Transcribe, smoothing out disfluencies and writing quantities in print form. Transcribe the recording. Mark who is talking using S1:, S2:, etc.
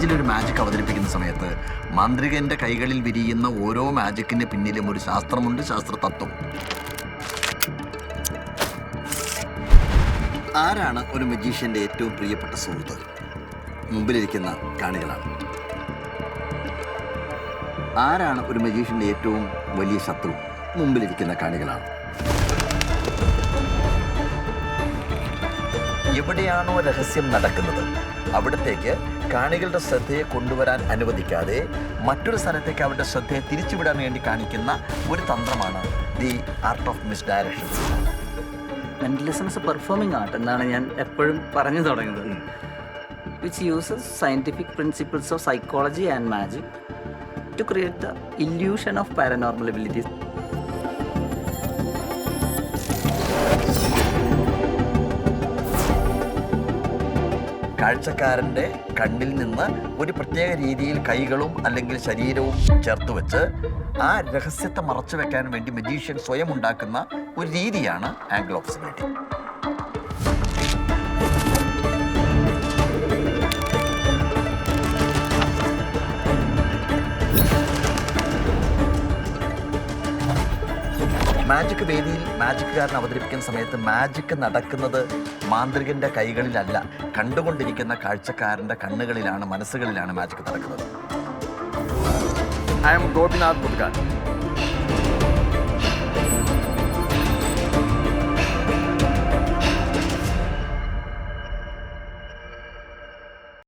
S1: സ്റ്റേജിൽ ഒരു മാജിക് അവതരിപ്പിക്കുന്ന സമയത്ത് മാന്ത്രികൻ്റെ കൈകളിൽ വിരിയുന്ന ഓരോ മാജിക്കിന് പിന്നിലും ഒരു ശാസ്ത്രമുണ്ട്, ശാസ്ത്രതത്വം. ആരാണ് ഒരു മജീഷ്യൻ്റെ ഏറ്റവും പ്രിയപ്പെട്ട സുഹൃത്ത്? മുമ്പിലിരിക്കുന്ന കാണികളാണ്. ആരാണ് ഒരു മജീഷ്യൻ്റെ ഏറ്റവും വലിയ ശത്രു? മുമ്പിലിരിക്കുന്ന കാണികളാണ്. എവിടെയാണോ രഹസ്യം നടക്കുന്നത് അവിടത്തേക്ക് കാണികളുടെ ശ്രദ്ധയെ കൊണ്ടുവരാൻ അനുവദിക്കാതെ മറ്റൊരു സ്ഥലത്തേക്ക് അവരുടെ ശ്രദ്ധയെ തിരിച്ചുവിടാൻ വേണ്ടി കാണിക്കുന്ന ഒരു തന്ത്രമാണ് the art of misdirection.
S2: Mentalism is a performing art എന്നാണ് ഞാൻ എപ്പോഴും പറഞ്ഞു തുടങ്ങുന്നത്. Which uses scientific principles of psychology and magic to create the illusion of paranormal abilities.
S1: കാഴ്ചക്കാരൻ്റെ കണ്ണിൽ നിന്ന് ഒരു പ്രത്യേക രീതിയിൽ കൈകളും അല്ലെങ്കിൽ ശരീരവും ചേർത്ത് വെച്ച് ആ രഹസ്യത്തെ മറച്ചു വെക്കാൻ വേണ്ടി മജീഷ്യൻ സ്വയം ഉണ്ടാക്കുന്ന ഒരു രീതിയാണ് ആംഗിൾ ഓബ്സർവേഷൻ. മാജിക് വേദിയിൽ മാജിക്കുകാരൻ അവതരിപ്പിക്കുന്ന സമയത്ത് മാജിക് നടക്കുന്നത് മാന്ത്രികൻ്റെ കൈകളിലല്ല, കണ്ടുകൊണ്ടിരിക്കുന്ന കാഴ്ചക്കാരൻ്റെ കണ്ണുകളിലാണ്, മനസ്സുകളിലാണ് മാജിക് നടക്കുന്നത്.
S3: I am Gopinath Pudkan.